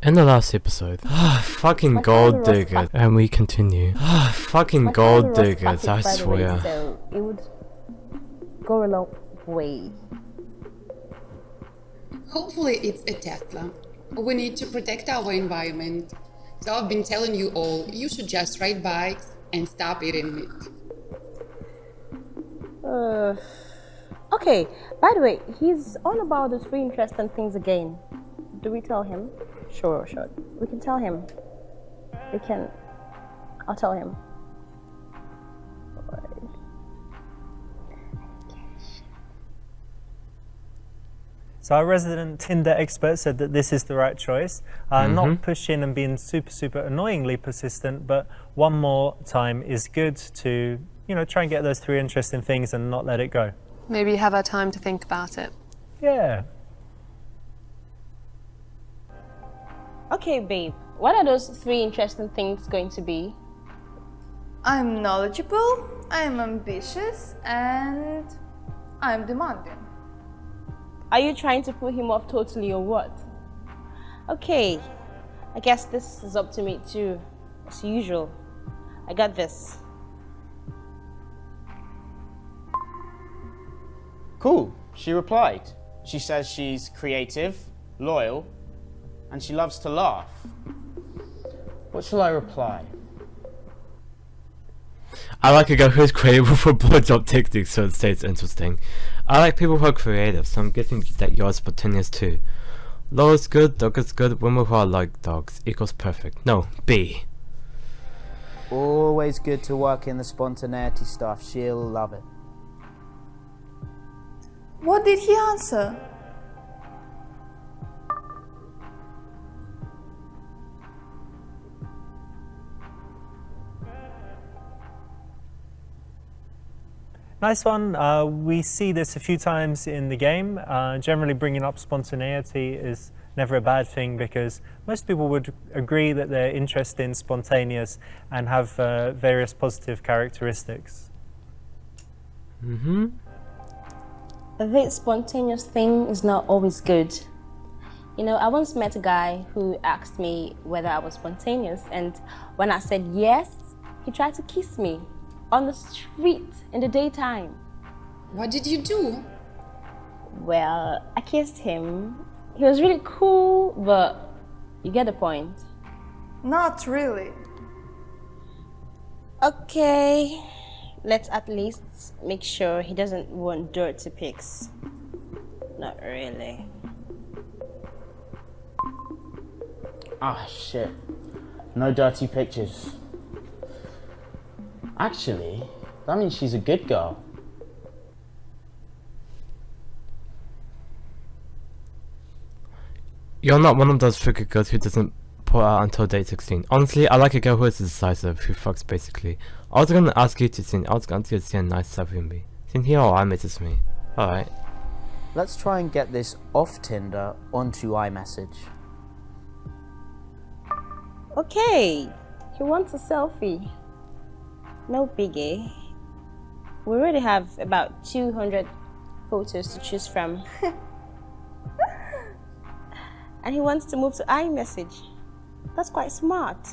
In the last episode, fucking gold diggers, and we continue. Fucking gold diggers, I swear. So it would go a long way. Hopefully it's a Tesla. We need to protect our environment. So I've been telling you all, you should just ride bikes and stop eating meat. Okay, by the way, he's on about the three interesting things again. Do we tell him? Sure. We can tell him. I'll tell him. So our resident Tinder expert said that this is the right choice. Not pushing and being super annoyingly persistent, but one more time is good to, try and get those three interesting things and not let it go. Maybe have our time to think about it. Yeah. Okay, babe. What are those three interesting things going to be? I'm knowledgeable, I'm ambitious, and I'm demanding. Are you trying to put him off totally or what? Okay, I guess this is up to me too, as usual. I got this. Cool, she replied. She says she's creative, loyal, and she loves to laugh. What shall I reply? I like a girl who is creative for blowjob techniques, so it stays interesting. I like people who are creative, so I'm guessing that you're spontaneous too. Law is good, dog is good, women who are like dogs equals perfect. No, B. Always good to work in the spontaneity stuff. She'll love it. What did he answer? Nice one. We see this a few times in the game. Generally bringing up spontaneity is never a bad thing because most people would agree that they're interested in spontaneous and have various positive characteristics. This spontaneous thing is not always good. I once met a guy who asked me whether I was spontaneous, and when I said yes, he tried to kiss me on the street in the daytime. What did you do? Well, I kissed him. He was really cool, but you get the point. Not really. Okay, let's at least make sure he doesn't want dirty pics. Not really. Ah, shit. No dirty pictures. Actually, that means she's a good girl. You're not one of those freaky girls who doesn't pull out until date 16. Honestly, I like a girl who is decisive, who fucks basically. I was gonna ask you to sing, a nice stuff with me. Sing here or iMessage me. Alright. Let's try and get this off Tinder onto iMessage. Okay, he wants a selfie. No biggie. We already have about 200 photos to choose from. And he wants to move to iMessage. That's quite smart.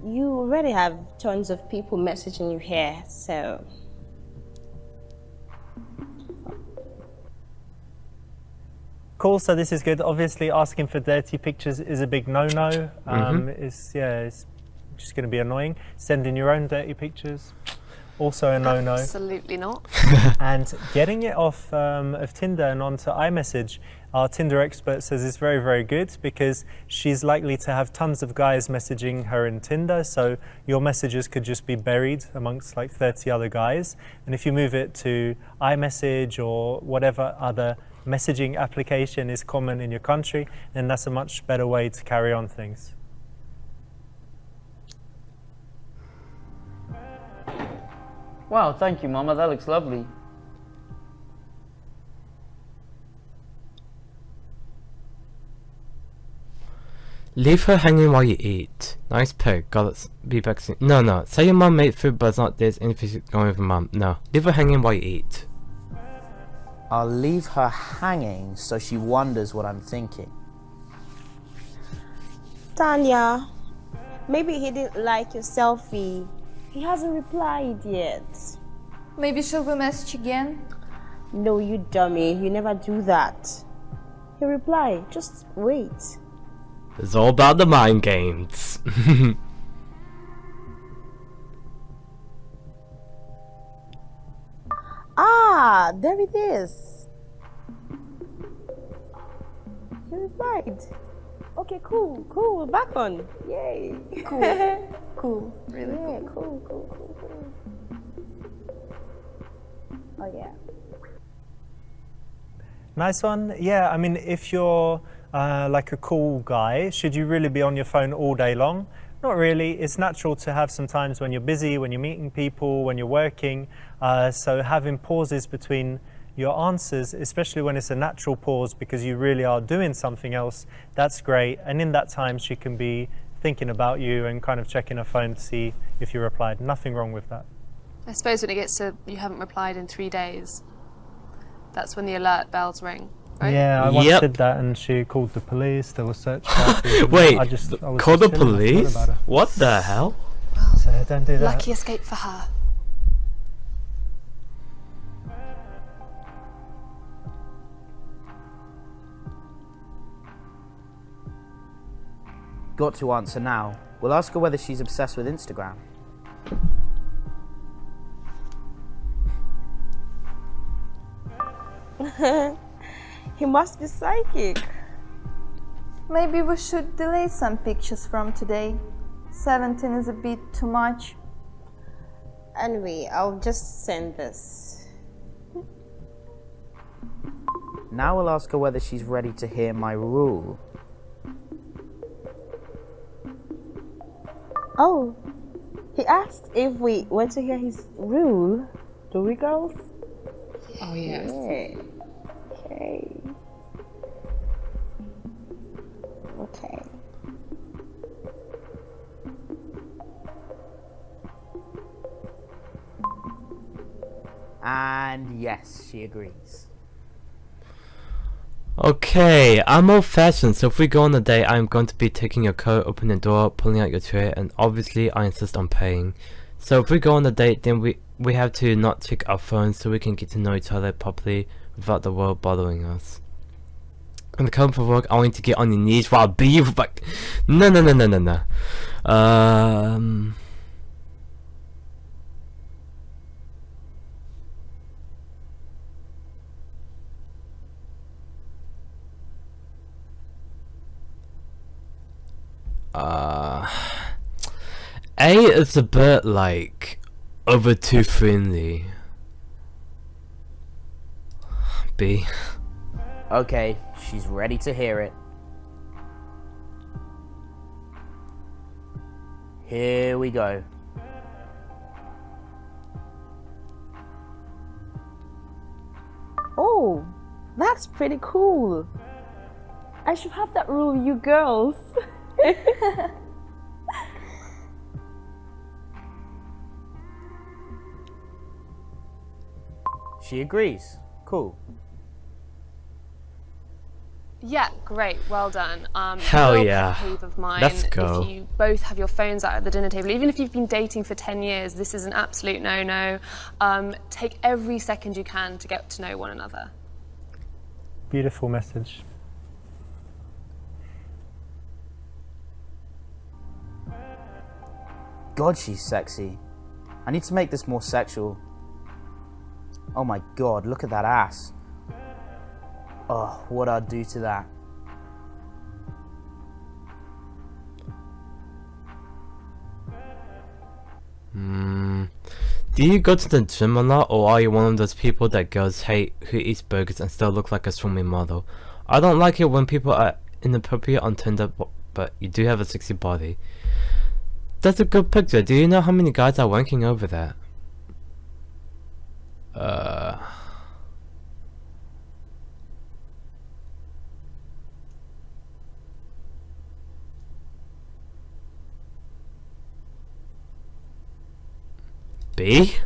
You already have tons of people messaging you here, so... Cool, so this is good. Obviously asking for dirty pictures is a big no-no. It's just going to be annoying. Sending your own dirty pictures, also a no-no. Absolutely not. And getting it off of Tinder and onto iMessage, our Tinder expert says is very good because she's likely to have tons of guys messaging her in Tinder, so your messages could just be buried amongst like 30 other guys. And if you move it to iMessage or whatever other messaging application is common in your country, then that's a much better way to carry on things. Wow, thank you, Mama. That looks lovely. Leave her hanging while you eat. Nice pig. Gotta be back soon. No. Say your mum made food, but it's not this. Anything going with mum. No. Leave her hanging while you eat. I'll leave her hanging so she wonders what I'm thinking. Tanya, maybe he didn't like your selfie. He hasn't replied yet. Maybe she'll be message again. No, you dummy. You never do that. He'll reply. Just wait. It's all about the mind games. Ah, there it is. He replied. Okay, cool, cool. Back on. Yay. Cool. Cool. Really Yeah, cool. cool. Oh yeah. Nice one. Yeah, I mean, if you're like a cool guy, should you really be on your phone all day long? Not really. It's natural to have some times when you're busy, when you're meeting people, when you're working. So having pauses between your answers, especially when it's a natural pause because you really are doing something else, that's great. And in that time, she can be thinking about you and kind of checking her phone to see if you replied. Nothing wrong with that. I suppose when it gets to you haven't replied in 3 days, that's when the alert bells ring, right? Yeah, I once Yep. did that and she called the police. There was search parties. and Wait, I was call the just chilling, I forgot police? about her. What the hell? So don't do that. Lucky escape for her. Got to answer now. We'll ask her whether she's obsessed with Instagram. He must be psychic. Maybe we should delete some pictures from today. 17 is a bit too much. Anyway, I'll just send this. Now we'll ask her whether she's ready to hear my rule. Oh, he asked if we want to hear his rule. Do we, girls? Oh, yes. Yeah. Okay. Okay. And yes, she agrees. Okay, I'm old fashioned, so if we go on a date, I'm going to be taking your coat, opening the door, pulling out your tray, and obviously I insist on paying. So if we go on a date, then we have to not check our phones so we can get to know each other properly without the world bothering us. When I come for work, I want you to get on your knees while I beat you back. No. A is a bit like over too friendly. B. Okay, she's ready to hear it. Here we go. Oh, that's pretty cool. I should have that rule, you girls. She agrees. Cool. Yeah, great, well done. Hell real yeah. pet peeve of mine, Let's go. If you both have your phones out at the dinner table, even if you've been dating for 10 years, this is an absolute no-no. Take every second you can to get to know one another. Beautiful message. God, she's sexy. I need to make this more sexual. Oh my God, look at that ass. Oh, what I'd do to that. Do you go to the gym a lot, or are you one of those people that girls hate who eats burgers and still look like a swimming model? I don't like it when people are inappropriate on Tinder, but you do have a sexy body. That's a good picture. Do you know how many guys are wanking over that? B?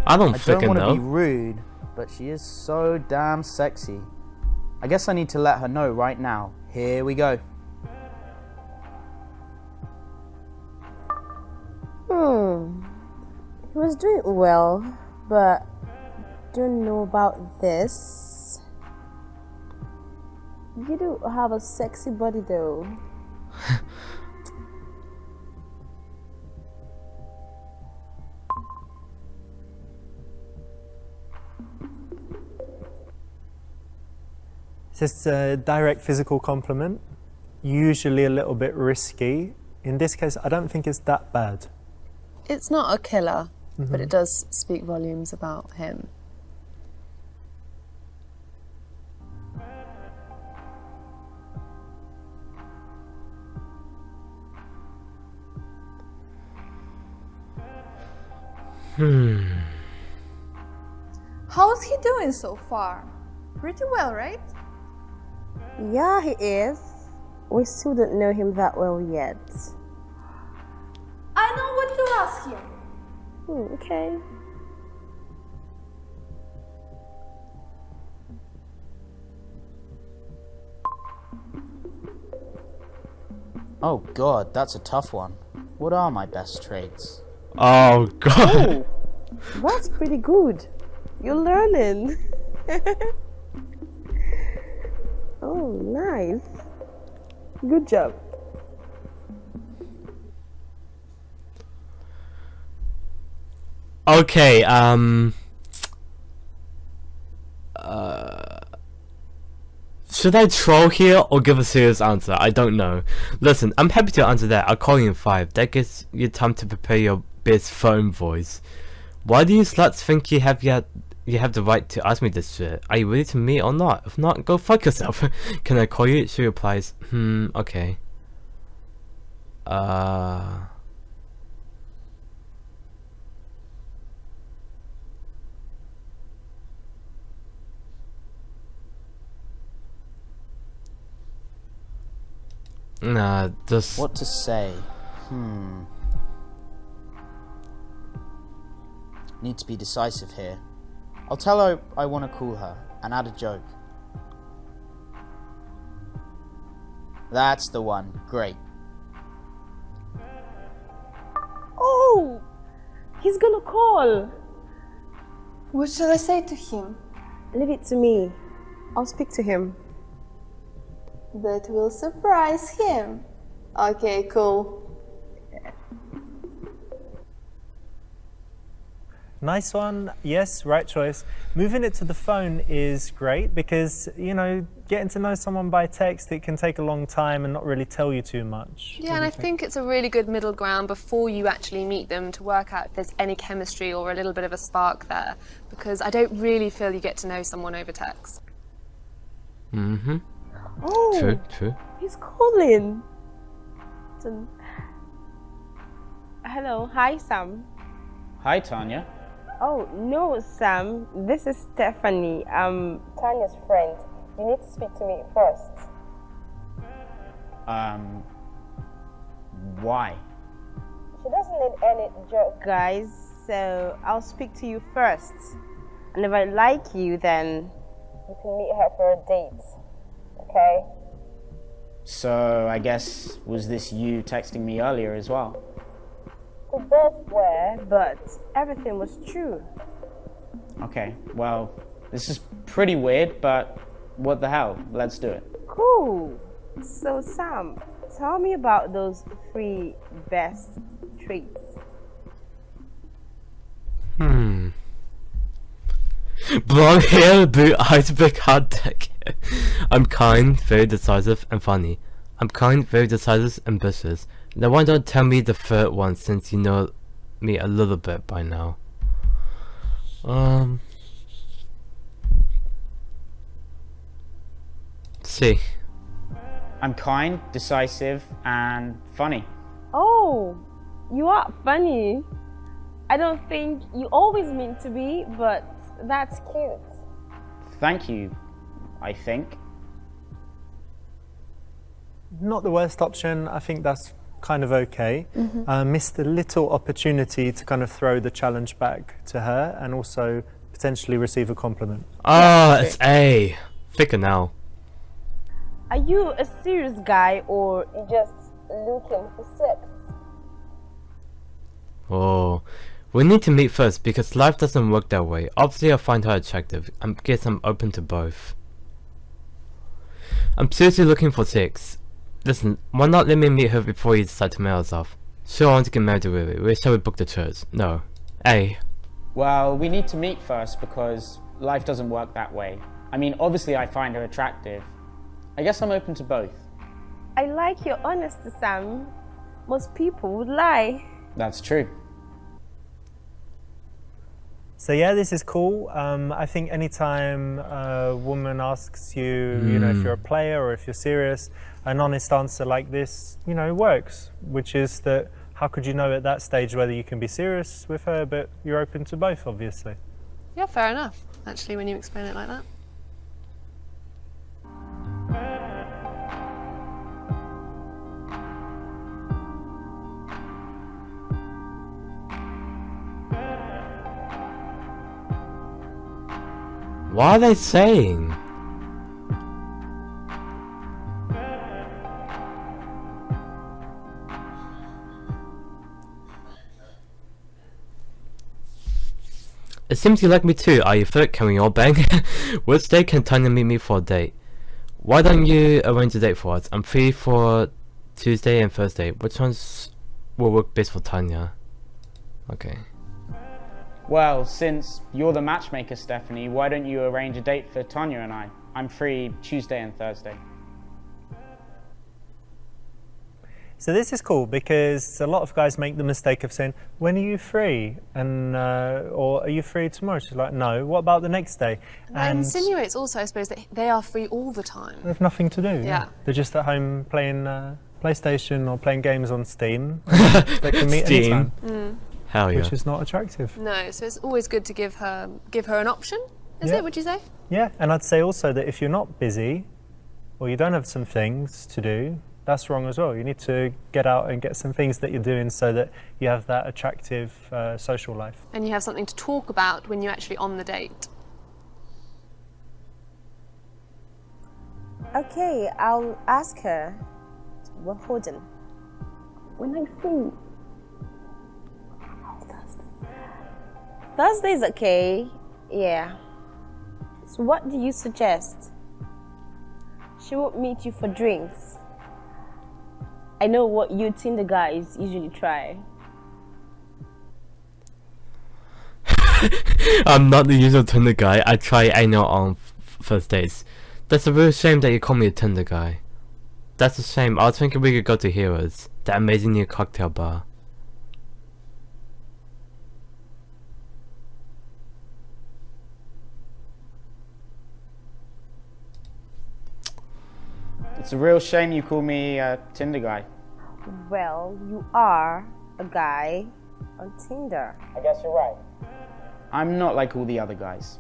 I don't I don't freaking want to know. be rude, but she is so damn sexy. I guess I need to let her know right now. Here we go. He was doing well, but don't know about this. You do have a sexy body though. It's just a direct physical compliment, usually a little bit risky. In this case, I don't think it's that bad. It's not a killer, but it does speak volumes about him. How's he doing so far? Pretty well, right? Yeah, he is. We still don't know him that well yet. I know what to ask him. Okay. Oh god, that's a tough one. What are my best traits? Oh god. That's pretty good. You're learning. Oh, nice. Good job. Okay, should I troll here or give a serious answer? I don't know. Listen, I'm happy to answer that. I'll call you in 5. That gives you time to prepare your best phone voice. Why do you sluts think you have the right to ask me this shit? Are you ready to meet or not? If not, go fuck yourself. Can I call you? She replies, okay. Nah, just... What to say? Need to be decisive here. I'll tell her I want to call her and add a joke. That's the one. Great. Oh! He's gonna call. What shall I say to him? Leave it to me. I'll speak to him. That will surprise him. Okay, cool. Nice one. Yes, right choice. Moving it to the phone is great because, you know, getting to know someone by text, it can take a long time and not really tell you too much. Yeah, and I think it's a really good middle ground before you actually meet them to work out if there's any chemistry or a little bit of a spark there, because I don't really feel you get to know someone over text. Oh, True. he's calling. Hello, hi Sam. Hi, Tanya. Oh, no, Sam. This is Stephanie. I'm Tanya's friend. You need to speak to me first. Why? She doesn't need any joke, guys, so I'll speak to you first. And if I like you, then you can meet her for a date. Okay? So, I guess, was this you texting me earlier as well? We both were, but everything was true. Okay, well, this is pretty weird, but what the hell? Let's do it. Cool. So, Sam, tell me about those 3 best traits. Blonde hair, blue eyes, big hard dick. I'm kind, very decisive, and funny. I'm kind, very decisive, and ambitious. Now why don't tell me the third one since you know me a little bit by now. See. I'm kind, decisive, and funny. Oh, you are funny. I don't think you always mean to be, but that's cute. Thank you, I think. Not the worst option. I think that's kind of okay. Missed a little opportunity to kind of throw the challenge back to her and also potentially receive a compliment. Oh, it's A. Thicker now. Are you a serious guy or just looking for sex? Oh, we need to meet first because life doesn't work that way. Obviously, I find her attractive. I guess I'm open to both. I'm seriously looking for sex. Listen, why not let me meet her before you decide to marry us off? Sure, I want to get married really. Shall we book the church? No. A. Well, we need to meet first because life doesn't work that way. I mean, obviously I find her attractive. I guess I'm open to both. I like your honesty, Sam. Most people would lie. That's true. So yeah, this is cool. I think anytime a woman asks you, you know, if you're a player or if you're serious, an honest answer like this, you know, works. Which is that, how could you know at that stage whether you can be serious with her, but you're open to both, obviously. Yeah, fair enough, actually, when you explain it like that. What are they saying? It seems you like me too. Are you fit? Can we all bang? Which day can Tanya meet me for a date? Why don't you arrange a date for us? I'm free for Tuesday and Thursday. Which ones will work best for Tanya? Okay. Well, since you're the matchmaker, Stephanie, why don't you arrange a date for Tanya and I? I'm free Tuesday and Thursday. So this is cool because a lot of guys make the mistake of saying, when are you free? And or are you free tomorrow? She's like, no. What about the next day? That insinuates also, I suppose, that they are free all the time. They have nothing to do. Yeah. They're just at home playing PlayStation or playing games on Steam. They can meet Steam. anytime. Hell yeah. Which is not attractive. No, so it's always good to give her an option, is Yeah. it, would you say? Yeah, and I'd say also that if you're not busy or you don't have some things to do, that's wrong as well. You need to get out and get some things that you're doing so that you have that attractive social life. And you have something to talk about when you're actually on the date. Okay, I'll ask her. Well, hold on. When I free? Thursday's okay. Yeah. So what do you suggest? She won't meet you for drinks. I know what you Tinder guys usually try. I'm not the usual Tinder guy. I try anal on first dates. That's a real shame that you call me a Tinder guy. That's a shame. I was thinking we could go to Heroes, that amazing new cocktail bar. It's a real shame you call me a Tinder guy. Well, you are a guy on Tinder. I guess you're right. I'm not like all the other guys.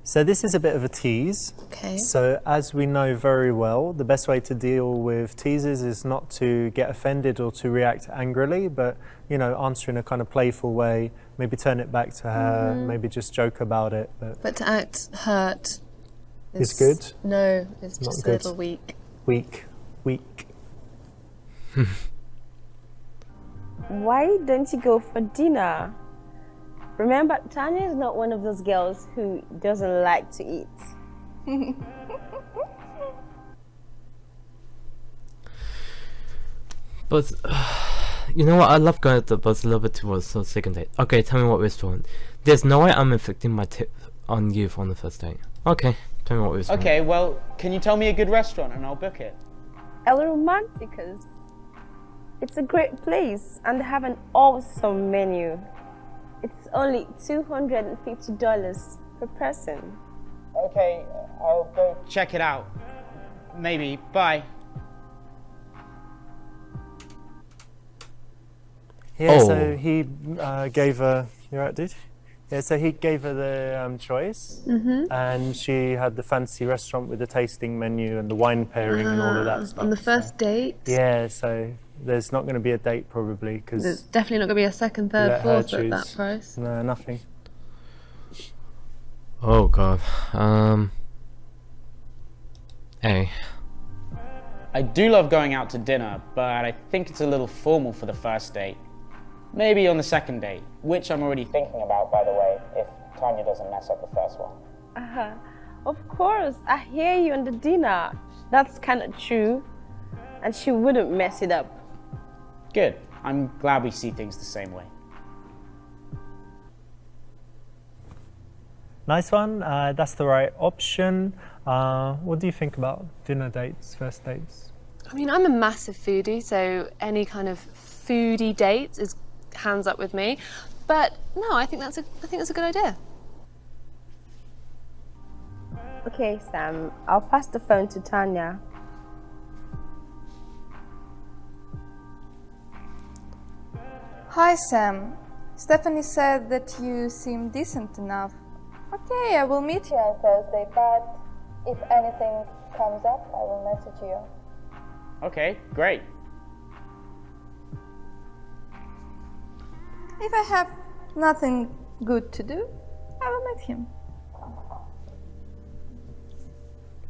So this is a bit of a tease. Okay. So as we know very well, the best way to deal with teasers is not to get offended or to react angrily, but, you know, answer in a kind of playful way, maybe turn it back to her, maybe just joke about it. But to act hurt is good? No, it's Not just good. a little weak. Weak. Why don't you go for dinner? Remember, Tanya is not one of those girls who doesn't like to eat. But, you know what, I love going to the bus a little bit towards the second date. Okay, tell me what restaurant. There's no way I'm inflicting my tip on you on the first date. Okay, tell me what restaurant. Okay, well, can you tell me a good restaurant and I'll book it? El Romanticas. It's a great place and they have an awesome menu. It's only $250 per person. Okay, I'll go check it out. Maybe. Bye. Yeah, Oh. so he gave her, you're right, dude? Yeah, so he gave her the choice, and she had the fancy restaurant with the tasting menu and the wine pairing and all of that stuff. On the first date? Yeah, so there's not going to be a date probably because There's definitely not going to be a second, third, let her fourth at that choose. price. No, nothing. Oh god. Hey. I do love going out to dinner, but I think it's a little formal for the first date. Maybe on the second date, which I'm already thinking about, by the way, if Tanya doesn't mess up the first one. Of course, I hear you on the dinner. That's kind of true. And she wouldn't mess it up. Good. I'm glad we see things the same way. Nice one. That's the right option. What do you think about dinner dates, first dates? I mean, I'm a massive foodie, so any kind of foodie date is hands up with me. But no, I think that's a good idea. Okay, Sam, I'll pass the phone to Tanya. Hi, Sam. Stephanie said that you seem decent enough. Okay, I will meet you on Thursday, but if anything comes up, I will message you. Okay, great. If I have nothing good to do, I will meet him.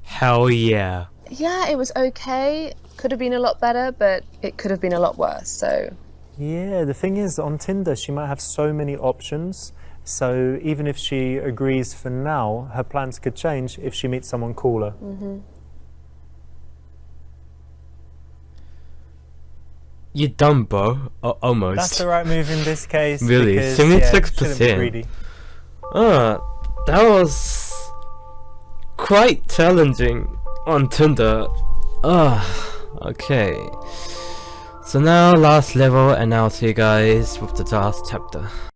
Hell yeah. Yeah, it was okay. Could have been a lot better, but it could have been a lot worse, so... Yeah, the thing is, on Tinder, she might have so many options. So even if she agrees for now, her plans could change if she meets someone cooler. You dumb, bro. Almost. That's the right move in this case. Really? because, 76%. shouldn't be greedy. That was quite challenging on Tinder. Okay. So now last level, and I'll see you guys with the last chapter.